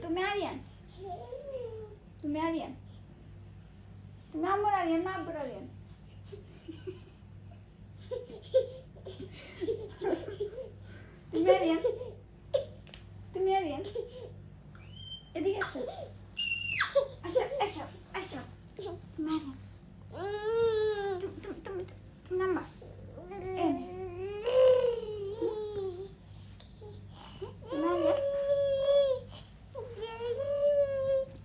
তুমি আরিয়ান, তুমি আরিয়ান, তুমি আমার আরিয়ান না আব্বুর আরিয়ান? তুমি আরিয়ান, তুমি আরিয়ান, এদিকে আসো, আসো আসো আসো, তুমি আরিয়ান, তুমি নাম্বার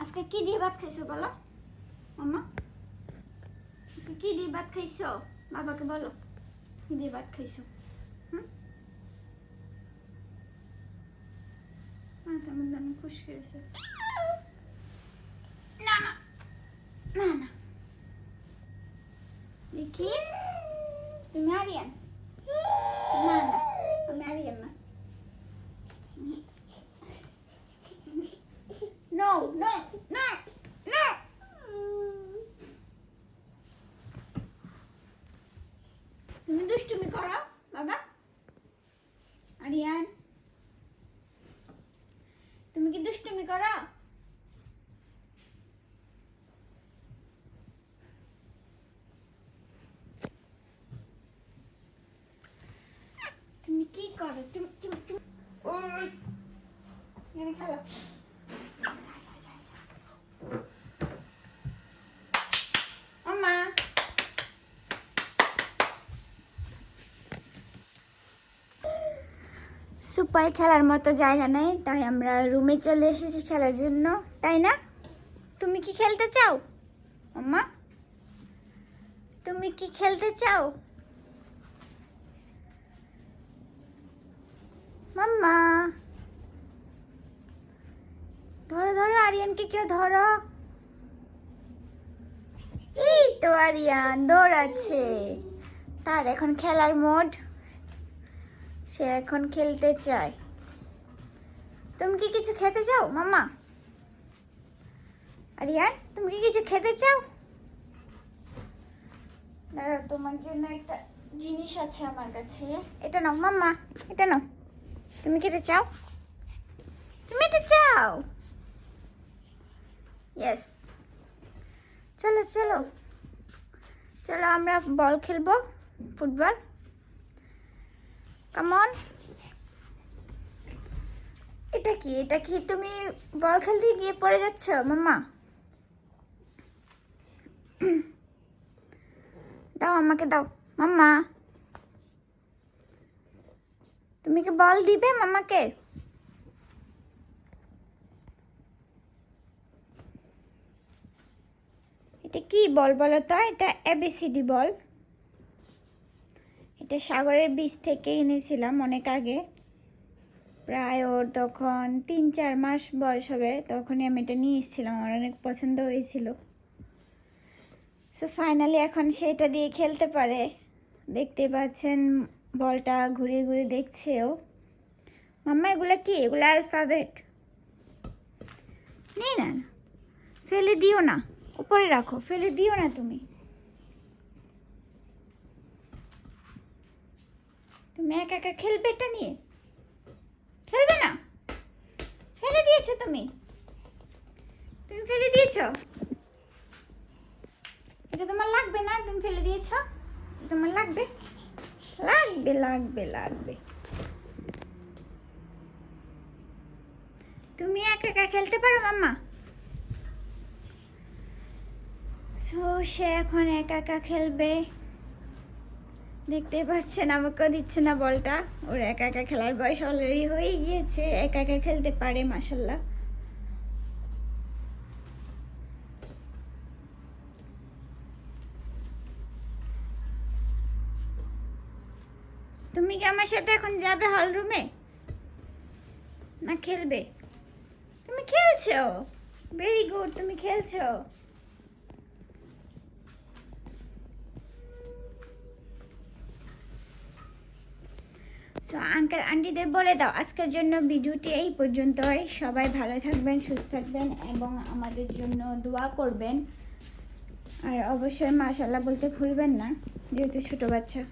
আজকে কি দিয়ে ভাত খাইছো বলো মাম্মা? আজকে কি দিয়ে ভাত খাইছো? বাবাকে বলো কি দিয়ে ভাত খাইছো? তেমন তেমন খুশি হয়েছে। না না না না, দেখি তুমি আরিয়ান? না না, আমি আরিয়ান না। No, no, no, no. তুমি দুষ্টুমি করো বাবা? আরিয়ান, তুমি কি দুষ্টুমি করো? তুমি কি করো? তুমি তুমি তুমি ওই এখানে খেলো। মামা সুপার খেলার মতো জায়গা নেই, তাই আমরা রুমে চলে এসেছি খেলার জন্য, তাই না? তুমি কি খেলতে চাও মাম্মা? তুমি কি খেলতে চাও মাম্মা? ধরো ধরো, আরিয়ানকে কেউ ধরো। এই তো আরিয়ান দৌড়াচ্ছে, তার এখন খেলার মোড, সে এখন খেলতে চায়। তুমি কি কিছু খেতে চাও মাম্মা? আরিয়ান, তুমি কি কিছু খেতে চাও? দাঁড়াও, তোমার জন্য একটা জিনিস আছে আমার কাছে, এটা নাও মাম্মা, এটা নাও। তুমি কি এটা চাও? তুমি এটা চাও? ইয়েস, চলো চলো চলো, আমরা বল খেলবো, ফুটবল। Come on. এটা কি, এটা কি তুমি বল খেলতে গিয়ে পড়ে যাচ্ছ মাম্মা? দাও আমাকে, দাও মাম্মা। তুমি কি বল দিবে মাম্মাকে? এটা কি বল বলো তো? এটা এবিসিডি বল। এটা সাগরের বীজ থেকে এনেছিলাম অনেক আগে, প্রায় ওর তখন 3-4 মাস বয়স হবে, তখনই আমি এটা নিয়ে এসেছিলাম, আমার অনেক পছন্দ হয়েছিল। সো ফাইনালি এখন সেটা দিয়ে খেলতে পারে। দেখতে পাচ্ছেন বলটা ঘুরিয়ে ঘুরিয়ে দেখছেও। মাম্মা এগুলো কি? এগুলো অ্যালফাবেট। নেই না, ফেলে দিও না, উপরে রাখো, ফেলে দিও না। তুমি তুমি একা একা খেলবে এটা নিয়ে? খেলবে না, ফেলে দিয়েছো তুমি, তুমি ফেলে দিয়েছো। এটা তোমার লাগবে না, তুমি ফেলে দিয়েছো। তোমার লাগবে, লাগবে লাগবে লাগবে। তুমি একা একা খেলতে পারো মাম্মা? সো সে এখন একা একা খেলবে। দেখতে পাচ্ছেন আমাকেও দিচ্ছে না বলটা, ওর একা একা খেলার বয়স অলরেডি হয়ে গিয়েছে, একা একা খেলতে পারে মাশাল্লাহ। তুমি কি আমার সাথে এখন যাবে হল রুমে, না খেলবে? তুমি খেলছো, ভেরি গুড, তুমি খেলছো। সো আঙ্কেল আন্টিদের বলে দাও আজকের জন্য ভিডিওটি এই পর্যন্তই। সবাই ভালো থাকবেন, সুস্থ থাকবেন এবং আমাদের জন্য দোয়া করবেন। আর অবশ্যই মাশাআল্লাহ বলতে ভুলবেন না, যেহেতু ছোটো বাচ্চা।